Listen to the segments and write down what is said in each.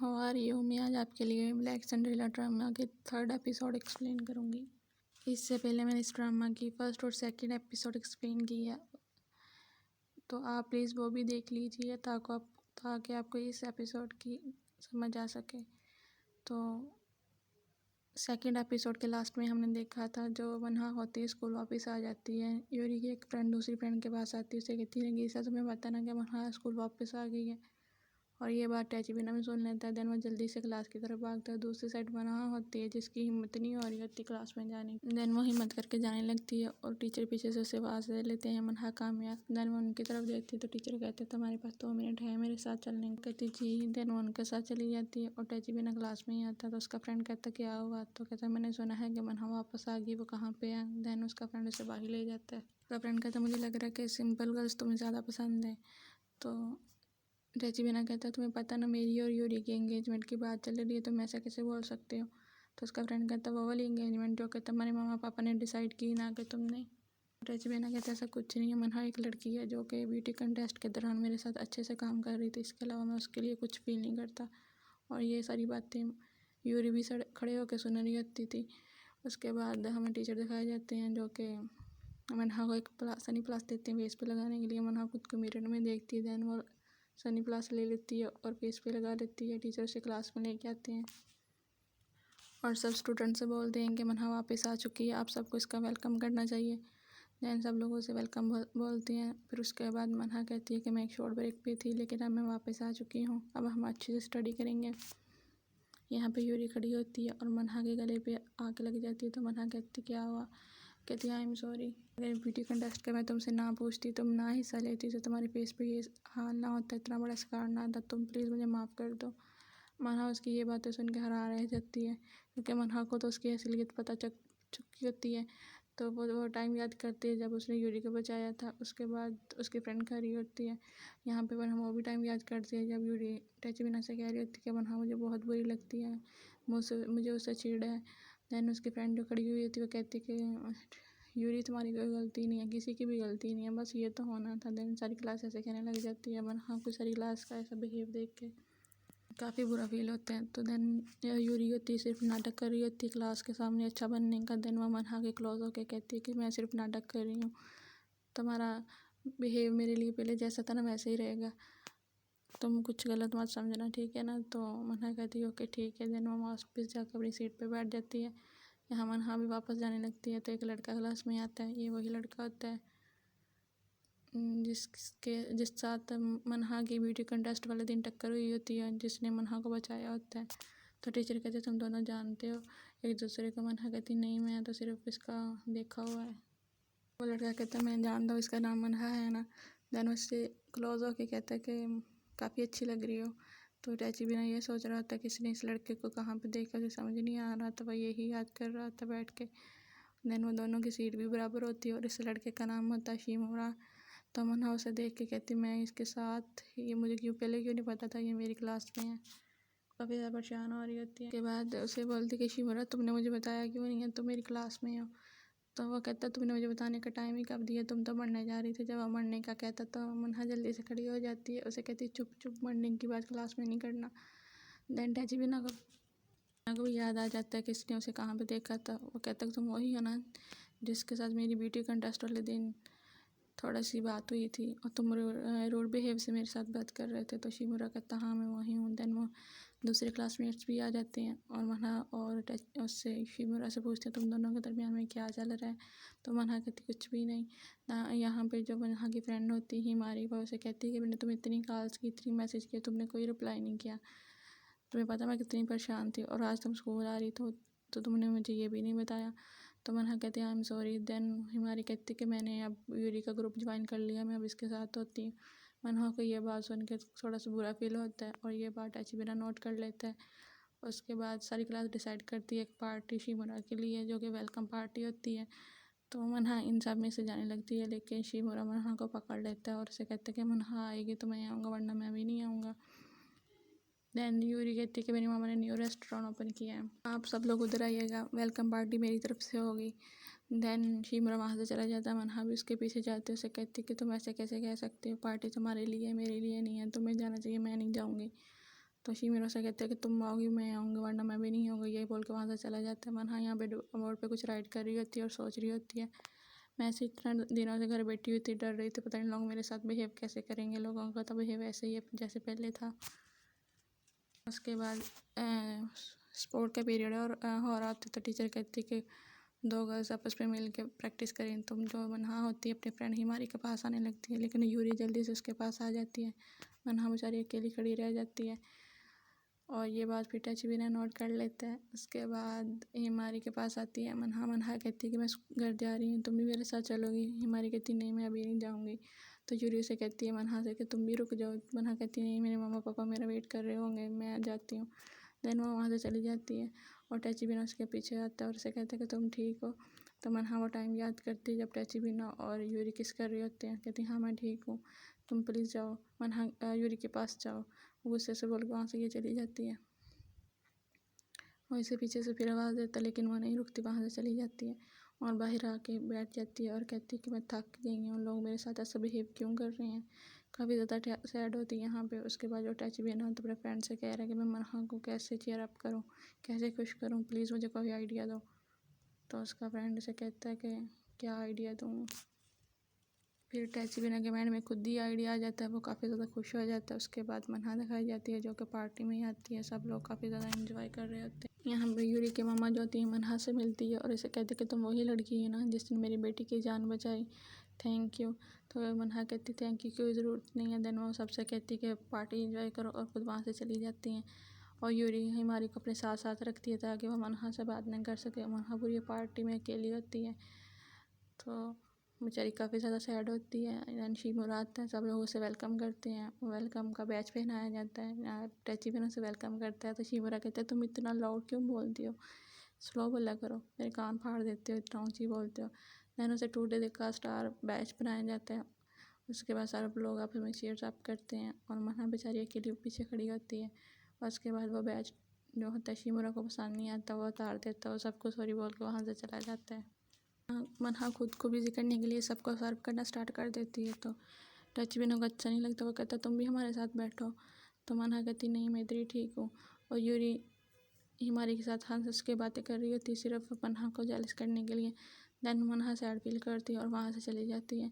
How are you. मैं आज आपके लिए ब्लैक सिंड्रेला ड्रामा के 3rd एपिसोड एक्सप्लेन करूँगी। इससे पहले मैंने इस ड्रामा की 1st और 2nd एपिसोड एक्सप्लेन की है, तो आप प्लीज़ वो भी देख लीजिए ताकि आपको इस एपिसोड की समझ आ सके। तो 2nd एपिसोड के लास्ट में हमने देखा था, जो वनहा होती है स्कूल वापस आ जाती है। यूरी की एक फ्रेंड दूसरी फ्रेंड के पास आती है, उसे कहती है गीसा तुम्हें पता ना कि वनहा स्कूल वापस आ गई है। और ये बात टैचिबिना भी सुन लेता है। देन वो जल्दी से क्लास की तरफ भागता है। दूसरी साइड वनहा होती है जिसकी हिम्मत नहीं हो रही होती क्लास में जाने की। देन वो हिम्मत करके जाने लगती है और टीचर पीछे से उसे आवाज़ दे लेते हैं मनहा कामयाब। देन वो उनकी तरफ देखती है तो टीचर कहते हैं तुम्हारे पास 2 मिनट है मेरे साथ चलने को। कहती जी। देन वो उनके साथ चली जाती है और टैचिबिना क्लास में ही आता है। तो उसका फ्रेंड कहता क्या हुआ, तो कहता मैंने सुना है कि मनहा वापस आ गई, वो कहाँ पे है। देन उसका फ्रेंड उसे बाहर ले जाता है। उसका फ्रेंड कहता मुझे लग रहा है कि सिंपल गर्ल्स तुम्हें ज़्यादा पसंद है। तो टैचिबिना कहता है तुम्हें पता ना मेरी और यूरी की एंगेजमेंट की बात चल रही है, तुम ऐसा कैसे बोल सकते हो। तो उसका फ्रेंड कहता वो वाली एंगेजमेंट जो कि तुम्हारे मामा पापा ने डिसाइड की ना कि तुमने। टैचिबिना कहता ऐसा कुछ नहीं है, मनहा एक लड़की है जो कि ब्यूटी कंटेस्ट के दौरान मेरे साथ अच्छे से काम कर रही थी, इसके अलावा मैं उसके लिए कुछ फील नहीं करता। और ये सारी बातें यूरी भी खड़े होकर सुन रही होती थी। उसके बाद हमें टीचर दिखाए जाते हैं जो कि मनहा को एक सनी प्लास देते हैं फेस पे लगाने के लिए। मनहा खुद को मिरर में देखती है। देन वो सनी प्लास ले लेती है और फेस पे लगा लेती है। टीचर उसे क्लास में लेके आते हैं और सब स्टूडेंट से बोलते हैं कि मनहा वापस आ चुकी है, आप सबको इसका वेलकम करना चाहिए। देन सब लोगों से वेलकम बोलते हैं। फिर उसके बाद मनहा कहती है कि मैं एक शॉर्ट ब्रेक पे थी लेकिन अब मैं वापस आ चुकी हूँ, अब हम अच्छे से स्टडी करेंगे। यहाँ पे यूरी खड़ी होती है और मनहा के गले पे आके लग जाती है। तो मनहा कहती क्या हुआ, कहती आई एम सॉरी, अगर ब्यूटी कंटेस्ट का मैं तुमसे ना पूछती, तुम ना हिस्सा लेती तो तुम्हारे फेस पे ये हाल ना होता, इतना बड़ा स्कार ना आता, तुम प्लीज़ मुझे माफ़ कर दो। मनहा उसकी ये बातें सुन के हैरान रह जाती है क्योंकि मनहा को तो उसकी असलियत पता चुकी होती है। तो वो टाइम याद करती है जब उसने यूरी को बचाया था। उसके बाद उसकी फ्रेंड खड़ी होती है। यहाँ पे मनहा वो भी टाइम याद करती है जब यूरी टैचिबिना से कह रही होती है कि मनहा मुझे बहुत बुरी लगती है, मुझे उससे चिढ़ है। देन उसकी फ्रेंड जो खड़ी हुई होती है वो कहती है कि यूरी तुम्हारी कोई गलती नहीं है, किसी की भी गलती नहीं है, बस ये तो होना था। देन सारी क्लास ऐसे कहने लग जाती है। मनहा को सारी क्लास का ऐसा बिहेव देख के काफ़ी बुरा फील होता है। तो देन यूरी होती है सिर्फ नाटक कर रही होती है क्लास के सामने अच्छा बनने का। देन वो मनहा के क्लोज होकर कहती है कि मैं सिर्फ नाटक कर रही हूँ, तुम्हारा बिहेव मेरे लिए पहले जैसा था ना वैसे ही रहेगा, तुम कुछ गलत मत समझना, ठीक है ना। तो मनहा कहती है ओके ठीक है। देन वो वापस जाकर अपनी सीट पे बैठ जाती है। यहाँ मनहा भी वापस जाने लगती है तो एक लड़का क्लास में आता है। ये वही लड़का होता है जिस साथ मनहा की ब्यूटी कंटेस्ट वाले दिन टक्कर हुई होती है, जिसने मनहा को बचाया होता है। तो टीचर कहते तुम दोनों जानते हो एक दूसरे को। मनहा कहती नहीं, मैं तो सिर्फ इसका देखा हुआ है। वो लड़का कहता मैं जानता हूँ, इसका नाम मनहा है ना। देन उससे क्लोज होके कहता है कि काफ़ी अच्छी लग रही हो। तो टैचिबिना ये सोच रहा था कि इसने इस लड़के को कहाँ पे देखा, उसे समझ नहीं आ रहा था, वह यही याद कर रहा था बैठ के। देन वो दोनों की सीट भी बराबर होती है और इस लड़के का नाम होता है शिमोरा। तो मनहा उसे देख के कहती मैं इसके साथ, ये मुझे पहले क्यों नहीं पता था ये मेरी क्लास में है। काफ़ी ज़्यादा परेशान हो रही होती है। के बाद उसे बोलती कि शिमोरा तुमने मुझे बताया क्यों नहीं है, तुम मेरी क्लास में हो। तो वो कहता तुमने मुझे बताने का टाइम ही कब दिया, तुम तो मरने जा रही थी। जब वो मरने का कहता तो मनहा जल्दी से खड़ी हो जाती है, उसे कहती चुप चुप, मरने की बात क्लास में नहीं करना। देन टैचिबिना को भी याद आ जाता है कि इसने उसे कहाँ पे देखा था। वो कहता तुम वही हो ना जिसके साथ मेरी ब्यूटी कंटेस्ट वाले दिन थोड़ा सी बात हुई थी और तुम रूड बिहेव से मेरे साथ बात कर रहे थे। तो शिमोरा कहता हाँ मैं वही हूँ। देन वो दूसरे क्लासमेट्स भी आ जाते हैं और मनहा और उससे शिमोरा से पूछते हैं तुम दोनों के दरमियान में क्या चल रहा है। तो मनहा कहती कुछ भी नहीं। यहाँ पे जो मनहा की फ्रेंड होती है हिमारी, वो उसे कहती है कि मैंने तुम्हें इतनी कॉल्स की, इतनी मैसेज किए, तुमने कोई रिप्लाई नहीं किया, तुम्हें पता मैं कितनी परेशान थी और आज तुम स्कूल आ रही तो तुमने मुझे ये भी नहीं बताया। तो मनहा कहती है आई एम सॉरी। देन हिमारी कहती कि मैंने अब यूरी का ग्रुप ज्वाइन कर लिया, मैं अब इसके साथ होती हूँ। मनहा को ये बात सुन के थोड़ा सा बुरा फील होता है और ये बात टैचिबिना नोट कर लेता है। उसके बाद सारी क्लास डिसाइड करती है एक पार्टी शिमोरा के लिए जो कि वेलकम पार्टी होती है। तो मनहा इन सब में से जाने लगती है लेकिन शिमोरा मनहा को पकड़ लेता है और उसे कहता है कि मनहा आएगी तो मैं आऊँगा वरना मैं भी नहीं आऊँगा। देन यूरी कहती है कि मेरी मामा ने न्यू रेस्टोरेंट ओपन किया है, आप सब लोग उधर आइएगा, वेलकम पार्टी मेरी तरफ से होगी। देन शिमोरा वहाँ से चला जाता है। मनहा भी उसके पीछे जाती है, उसे कहती है कि तुम ऐसे कैसे कह सकते हो, पार्टी तुम्हारे लिए है मेरे लिए नहीं है, तुम्हें जाना चाहिए, मैं नहीं जाऊँगी। तो शिमिरो से कहते हैं कि तुम आओगी मैं आऊँगी वरना मैं भी नहीं आऊँगी, यही बोल के वहाँ से चला जाता है। मनहा यहाँ पे बोर्ड पे कुछ राइट कर रही होती है और सोच रही होती है, मैं ऐसे इतना दिनों से घर बैठी हुई थी, डर रही थी पता नहीं लोग मेरे साथ बिहेव कैसे करेंगे। लोगों का तो बिहेव ऐसे ही है जैसे पहले था। उसके बाद स्पोर्ट का पीरियड है और हो रहा होता तो टीचर कहती कि 2 गर्ल्स आपस में मिल के प्रैक्टिस करें। तुम जो मनहा होती है अपने फ्रेंड हिमारी के पास आने लगती है, लेकिन यूरी जल्दी से उसके पास आ जाती है। मनहा बेचारी अकेली खड़ी रह जाती है और ये बात फिर टचविना नोट कर लेता है। उसके बाद हिमारी के पास आती है मनहा कहती है कि मैं घर जा रही हूँ, तुम भी मेरे साथ चलोगी। हिमारी कहती नहीं मैं अभी नहीं जाऊँगी। तो यूरी से कहती है मनहा से कि तुम भी रुक जाओ। मनहा कहती नहीं मेरे मम्मा पापा मेरा वेट कर रहे होंगे, मैं जाती हूँ। देन वो वहाँ से चली जाती है और टचविना उसके पीछे आता है और उसे कहता है कि तुम ठीक हो। तो मनहा वो टाइम याद करती है जब टचविना और यूरी किस कर रहे होते हैं। कहती हाँ मैं ठीक हूँ, तुम प्लीज़ जाओ। मनहा यूरी के पास जाओ, गुस्से से बोल के वहाँ से ये चली जाती है। और इसे पीछे से फिर आवाज़ देता लेकिन वो नहीं रुकती, वहाँ से चली जाती है और बाहर आके बैठ जाती है और कहती है कि मैं थक गई हूँ, लोग मेरे साथ ऐसा बिहेव क्यों कर रहे हैं। काफ़ी ज़्यादा सैड होती है यहाँ पे। उसके बाद जो टचविना तो अपने फ्रेंड से कह रहा है कि मैं मनहा को कैसे चीयर अप करूँ, कैसे खुश करूँ, प्लीज़ मुझे कोई आइडिया दो। तो उसका फ्रेंड से कहता है कि क्या आइडिया दूँ। फिर टचविना के माइंड में खुद ही आइडिया आ जाता है, वो काफ़ी ज़्यादा खुश हो जाता है। उसके बाद मनहा दिखाई जाती है जो कि पार्टी में ही आती है, सब लोग काफ़ी ज़्यादा एंजॉय कर रहे होते हैं। यहाँ पे यूरी की मम्मा जो होती है मनहा से मिलती है और इसे कहती है कि तुम वही लड़की है ना जिसने मेरी बेटी की जान बचाई, थैंक यू। तो मनहा कहती थैंक यू की ज़रूरत नहीं है। देन वो सबसे कहती कि पार्टी एंजॉय करो और खुद वहाँ से चली जाती हैं। और यूरी हिमारी को अपने साथ साथ रखती है ताकि वो मनहा से बात नहीं कर सके। मनहा पूरी पार्टी में अकेली होती है तो बेचारी काफ़ी ज़्यादा सैड होती है। देन शिमोरा आता है, सब लोग उसे वेलकम करते हैं, वेलकम का बैच पहनाया जाता है। टचविना उसे वेलकम करता है तो शिमोरा कहता है तुम इतना लाउड क्यों बोलती हो, स्लो बोला करो, मेरे कान फाड़ देते हो, इतना ऊँची बोलते हो। देन उसे टुडे का स्टार बैच बनाया जाता है। उसके बाद सारे लोग आपस में चीयर्स अप करते हैं और मनहा बेचारी अकेली पीछे खड़ी होती है। और उसके बाद वो बैच जो होता है शिमोरा को पसंद नहीं आता, वो उतार देता है और सबको सॉरी बोल के वहाँ से चला जाता है। मनहा खुद को बिजी करने के लिए सबको सर्व करना स्टार्ट कर देती है तो टचविना को अच्छा नहीं लगता, वो कहता तुम भी हमारे साथ बैठो। तो मनहा कहती नहीं मैं इधर ही ठीक हूँ। और यूरी हिमारी के साथ हंस के बातें कर रही होती सिर्फ मनहा को जेलस करने के लिए। देन मनहा सैड फील करती है और वहाँ से चली जाती है।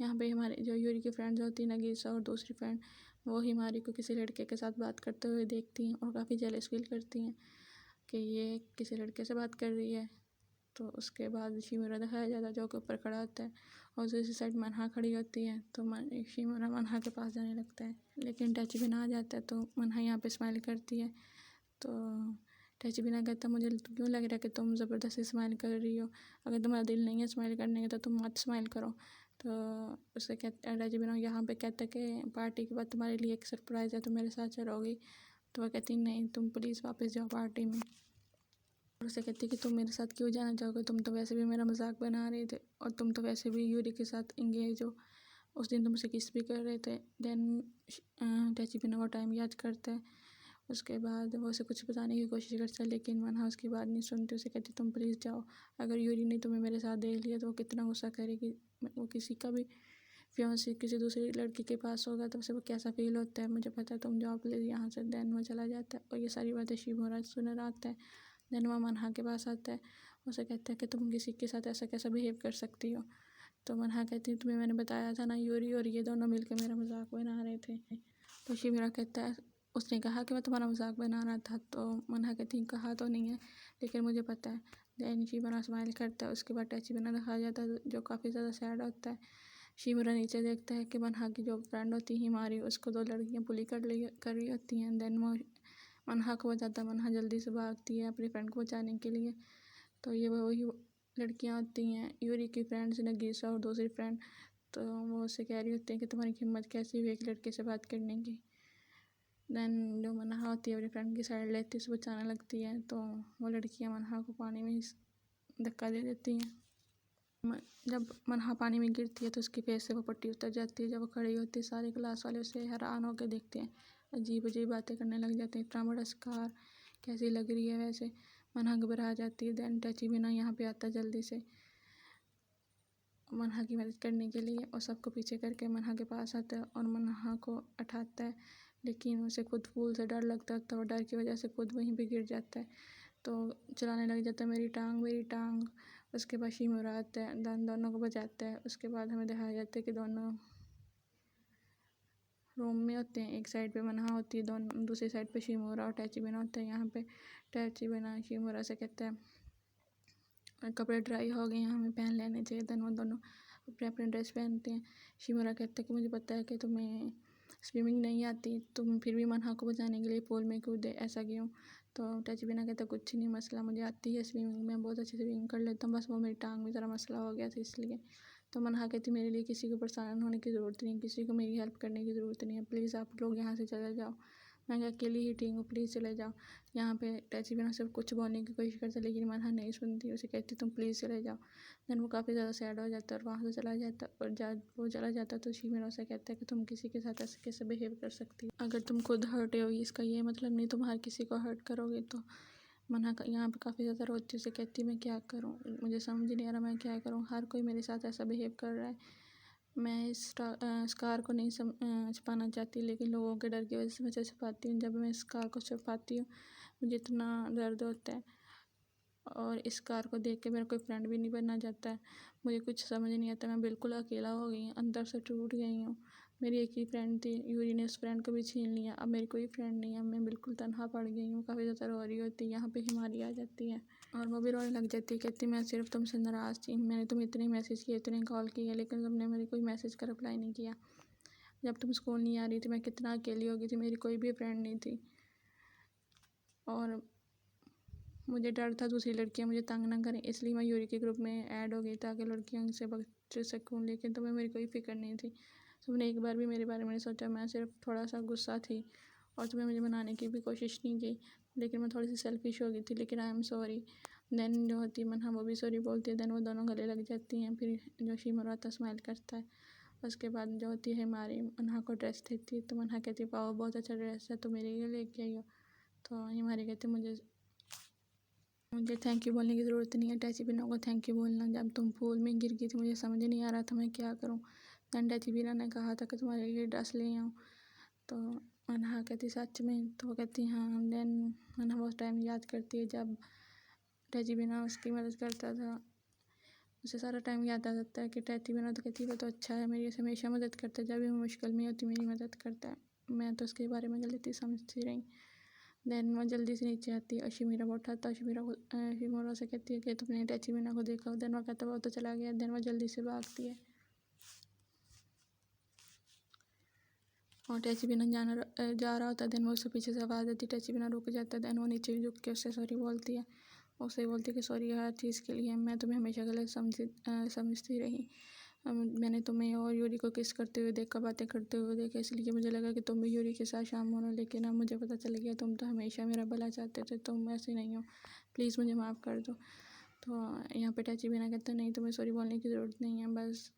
यहाँ पे हमारे जो यूरी की फ्रेंड्स होती है नगीसा और दूसरी फ्रेंड, वो हिमारी को किसी लड़के के साथ बात करते हुए देखती हैं और काफ़ी जेलस फील करती हैं कि ये किसी लड़के से बात कर रही है। तो उसके बाद शिमोरा दिखाया जाता है जो कि ऊपर खड़ा होता है और दूसरी साइड मनहा खड़ी होती है। तो शिमोरा मनहा के पास जाने लगता है लेकिन टचविना आ जाता है तो मनहा यहाँ पे स्माइल करती है। तो टचविना कहता मुझे क्यों लग रहा है कि तुम ज़बरदस्ती स्माइल कर रही हो, अगर तुम्हारा दिल नहीं है स्माइल करने का तो तुम मत स्माइल करो। तो उसे कहता टचविना यहाँ पे कहता है कि पार्टी के बाद तुम्हारे लिए एक सरप्राइज़ है, तुम मेरे साथ चलोगी। तो वह कहती नहीं तुम प्लीज़ वापस जाओ पार्टी में। और उसे कहती कि तुम मेरे साथ क्यों जाना चाहोगे, तुम तो वैसे भी मेरा मजाक बना रहे थे और तुम तो वैसे भी यूरी के साथ इंगेज हो, उस दिन तुमसे किस भी कर रहे थे। देन टचविना वो टाइम याद करता है। उसके बाद वो उसे कुछ बताने की कोशिश करता है लेकिन मनहा उसकी बात नहीं सुनती। उसे कहती तुम प्लीज़ जाओ, अगर यूरी ने तुम्हें मेरे साथ देख लिया तो वो कितना गुस्सा करेगी। वो किसी का भी फियांसी किसी दूसरी लड़की के पास होगा तो उसे वो कैसा फील होता है मुझे पता है, तुम जाओ प्लीज़ यहाँ से। देन वो चला जाता है और ये सारी बातें शिमोरा सुन रहा आता है। देन वो मनहा के पास आता है, उसे कहता है कि तुम किसी के साथ ऐसा कैसा बिहेव कर सकती हो। तो मनहा कहती है तुम्हें मैंने बताया था ना यूरी और ये दोनों मिलकर मेरा मजाक बना रहे थे। तो शिमोरा कहता है उसने कहा कि मैं तुम्हारा मजाक बना रहा था। तो मनहा कहती है कहा तो नहीं है लेकिन मुझे पता है। देन शिमोरा स्माइल करता है। उसके बाद टचविना दिखाया जाता है जो काफ़ी ज़्यादा सैड होता है। शिमोरा नीचे देखता है कि मनहा की जो फ्रेंड होती है हिमारी, उसको 2 लड़कियां बुली कर रही होती हैं। देन वो मनहा को बचाता है, मनहा जल्दी से भागती है अपनी फ्रेंड को बचाने के लिए। तो ये वही लड़कियां होती हैं यूरी की फ्रेंड्स नगीसा और दूसरी फ्रेंड। तो वो उससे कह रही होती है कि तुम्हारी हिम्मत कैसी हुई एक लड़के से बात करने की। देन जो मनहा होती है अपनी फ्रेंड की साइड लेती है, उसे बचाने लगती है। तो वो लड़कियां मनहा को पानी में धक्का दे देती हैं। जब मनहा पानी में गिरती है तो उसकी फेस से वो पट्टी उतर जाती है। जब वो खड़ी होती है सारे क्लास वाले उसे हैरान होकर देखते हैं, अजीब अजीब बातें करने लग जाते हैं, इतना बड़ा स्कार कैसी लग रही है वैसे। मनहा घबरा जाती है। देन टचविना यहाँ पे आता है जल्दी से मनहा की मदद करने के लिए और सबको पीछे करके मनहा के पास आता है और मनहा को उठाता है। लेकिन उसे खुद फूल से डर लगता है, तो डर की वजह से खुद वहीं पे गिर जाता है। तो चिल्लाने लग जाता है मेरी टांग मेरी टांग। उसके बाद शिमोरा आता है, दोनों को बचाता है। उसके बाद हमें दिखाया जाता है कि दोनों रूम में होते हैं। एक साइड पे मनहा होती है, दोनों दूसरी साइड पे शिमोरा और टैचिबिना होता है। यहाँ पे टैचिबिना शिमोरा से कहता है कपड़े ड्राई हो गए हैं, हमें पहन लेने चाहिए। देन वो दोनों अपने अपने ड्रेस पहनते हैं। शिमोरा कहता है कि मुझे पता है कि तुम्हें स्विमिंग नहीं आती, तुम फिर भी मनहा को बचाने के लिए पूल में कूदे, ऐसा क्यों? तो टैचिबिना कहता है कुछ नहीं मसला, मुझे आती है स्विमिंग, मैं बहुत अच्छे से स्विमिंग कर लेता हूँ, बस वो मेरी टांग में ज़रा मसला हो गया था इसलिए। तो मनहा कहती मेरे लिए किसी को परेशान होने की ज़रूरत नहीं है, किसी को मेरी हेल्प करने की ज़रूरत नहीं है, प्लीज़ आप लोग यहाँ से चले जाओ, मैं अकेली ही ठीक हूँ, प्लीज़ चले जाओ। यहाँ पे टैचिबिना सिर्फ कुछ बोलने की कोशिश करता है, लेकिन मनहा नहीं सुनती, उसे कहती तुम प्लीज़ चले जाओ। देन वो काफ़ी ज़्यादा सैड हो जाता है और वहाँ से चला जाता है। और जब वो चला जाता है तो शिमिरा से कहता है कि तुम किसी के साथ ऐसे कैसे बिहेव कर सकती हो, अगर तुम खुद हर्ट होगी इसका ये मतलब नहीं तुम हर किसी को हर्ट करोगे। तो मनहा यहाँ पे काफ़ी ज़्यादा रोती है, उसे कहती मैं क्या करूँ, मुझे समझ नहीं आ रहा मैं क्या करूँ, हर कोई मेरे साथ ऐसा बिहेव कर रहा है। मैं इस स्कार को नहीं छुपाना चाहती, लेकिन लोगों के डर की वजह से मैं छुपाती हूँ। जब मैं इस स्कार को छुपाती हूँ मुझे इतना दर्द होता है, और इस कार को देख के मेरा कोई फ्रेंड भी नहीं बनना चाहता है। मुझे कुछ समझ नहीं आता, मैं बिल्कुल अकेला हो गई हूँ, अंदर से टूट गई हूँ। मेरी एक ही फ्रेंड थी, यूरी ने उस फ्रेंड को भी छीन लिया, अब मेरी कोई फ्रेंड नहीं है, मैं बिल्कुल तनहा पड़ गई हूँ। काफ़ी ज़्यादा रो रही होती है। यहाँ पे हिमारी आ जाती है और वो भी रोने लग जाती है, कहती मैं सिर्फ तुमसे नाराज़ थी, मैंने तुम्हें इतने मैसेज किए, इतने कॉल किए, लेकिन तुमने मेरे कोई मैसेज का रिप्लाई नहीं किया। जब तुम स्कूल नहीं आ रही थी मैं कितना अकेली हो गई थी, मेरी कोई भी फ्रेंड नहीं थी, और मुझे डर था दूसरी लड़कियां मुझे तंग ना करें, इसलिए मैं यूरी के ग्रुप में ऐड हो गई ताकि लड़कियों से बच सकूं, लेकिन तुम्हें मेरी कोई फ़िक्र नहीं थी, तुमने एक बार भी मेरे बारे में नहीं सोचा। मैं सिर्फ थोड़ा सा गुस्सा थी और तुम्हें मुझे मनाने की भी कोशिश नहीं की, लेकिन मैं थोड़ी सी सेल्फिश हो गई थी, लेकिन आई एम सॉरी। देन जो होती है मनहा वो भी सॉरी बोलती है, देन वो दोनों गले लग जाती हैं। फिर जो शिमोरा आता स्माइल करता है। उसके बाद जो होती है हमारी मनहा को ड्रेस देती है, तो मनहा कहती है पाओ बहुत अच्छा ड्रेस है, तो मेरे लिए लेके आई हो। तो हमारी कहती मुझे थैंक यू बोलने की ज़रूरत नहीं है, टैचिबिना को थैंक यू बोलना। जब तुम पूल में गिर गई थी मुझे समझ नहीं आ रहा था मैं क्या करूं, दैन टैचिबिना ने कहा था कि तुम्हारे लिए ड्रेस ले आऊँ। तो मनहा कहती सच में? तो वो कहती हाँ। देन मनहा बहुत टाइम याद करती है जब टैचिबिना उसकी मदद करता था, उसे सारा टाइम याद आ जाता है कि टैचिबिना तो कहती है वो तो अच्छा है, मेरी हमेशा मदद करता है, जब भी मैं मुश्किल में होती मेरी मदद करता है। मैं तो उसके बारे में गलती समझती रही। देन वो जल्दी से नीचे आती है और शिमिरा को उठाता है। शिमिरा से कहती है कि तुमने टैचिबिना को देखा? देन वो कहता है वो तो चला गया। देन वो जल्दी से भागती है और टैचिबिना जा रहा होता है। देन वो उसके पीछे से आवाज़ आती है, टैचिबिना रुक जाता है। देन वो नीचे झुक के उससे सॉरी बोलती है, उससे बोलती है कि सॉरी हर चीज़ के लिए, मैं तुम्हें हमेशा गलत समझती रही। मैंने तुम्हें और यूरी को किस करते हुए देखा, बातें करते हुए देखा, इसलिए मुझे लगा कि तुम भी यूरी के साथ शाम होना, लेकिन अब मुझे पता चल गया तुम तो हमेशा मेरा भला चाहते थे, तुम ऐसे नहीं हो, प्लीज़ मुझे माफ़ कर दो। तो यहाँ पे टैचिबिना कहता नहीं तुम्हें सॉरी बोलने की ज़रूरत नहीं है, बस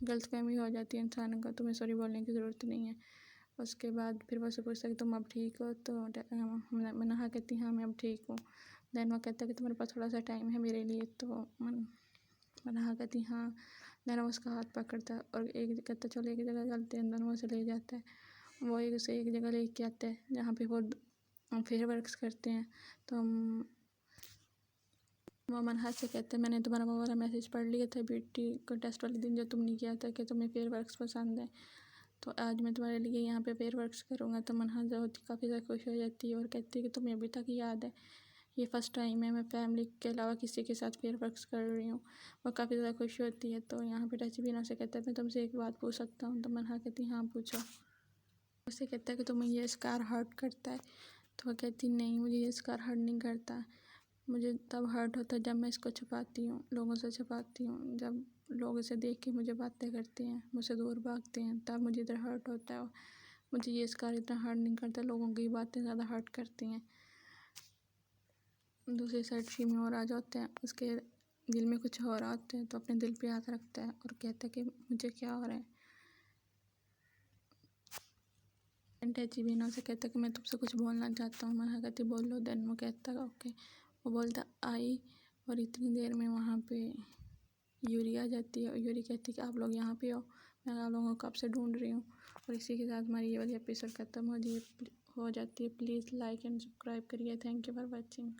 गलतफहमी हो जाती है इंसान को, तुम्हें सॉरी बोलने की ज़रूरत नहीं है। उसके बाद फिर वो उससे पूछता है कि तुम अब ठीक हो? तो मनहा कहती हाँ मैं अब ठीक हूँ। देन वो कहता है कि तुम्हारे पास थोड़ा सा टाइम है मेरे लिए? तो मनहा कहती हाँ। देन वो उसका हाथ पकड़ता है और एक कहता चलो एक जगह चलते हैं, देन वो उसे ले जाता है। वो उसे एक जगह लेके आता है जहाँ पे वो फेयर वर्क्स करते हैं। तो वो मनहा से कहते हैं मैंने तुम्हारा वो वाला मैसेज पढ़ लिया था बीटी को टेस्ट वाले दिन, जो तुमने किया था कि तुम्हें फेयर वर्क्स पसंद है, तो आज मैं तुम्हारे लिए यहाँ पे फेयर वर्क्स करूँगा। तो मनहा जो होती काफ़ी ज़्यादा खुश हो जाती है और कहती है कि तुम्हें अभी तक याद है, ये फ़र्स्ट टाइम है मैं फैमिली के अलावा किसी के साथ फेयर वर्क्स कर रही हूँ। वो काफ़ी ज़्यादा खुश होती है। तो यहाँ पे टैचिबिना से कहता है मैं तुमसे एक बात पूछ सकता हूँ? तो मनहा कहती हाँ पूछो। उससे कहता है कि तुम्हें ये स्कार हर्ट करता है? तो वह कहती नहीं मुझे ये स्कार हर्ट नहीं करता, मुझे तब हर्ट होता है जब मैं इसको छुपाती हूँ, लोगों से छुपाती हूँ, जब लोग इसे देख के मुझे बातें करते हैं, मुझसे दूर भागते हैं, तब मुझे इधर हर्ट होता है। मुझे ये स्कार इतना हर्ट नहीं करता, लोगों की बातें ज़्यादा हर्ट करती हैं। दूसरी साइड शिमियोर आ जाते हैं, उसके दिल में कुछ हो रहा होता है, तो अपने दिल पे हाथ रखता है और कहता है कि मुझे क्या हो रहा है। टैचिबिना से कहता है कि मैं तुमसे कुछ बोलना चाहता हूँ। मनहा कहती बोल लो। देन वो कहता है ओके। वो बोलता आई, और इतनी देर में वहाँ पे यूरी आ जाती है और यूरी कहती है कि आप लोग यहाँ पे हो, मैं आप लोगों को कब से ढूंढ रही हूँ। और इसी के साथ हमारी ये वाली एपिसोड ख़त्म हो जाती है। प्लीज़ लाइक एंड सब्सक्राइब करिए। Thank you for watching.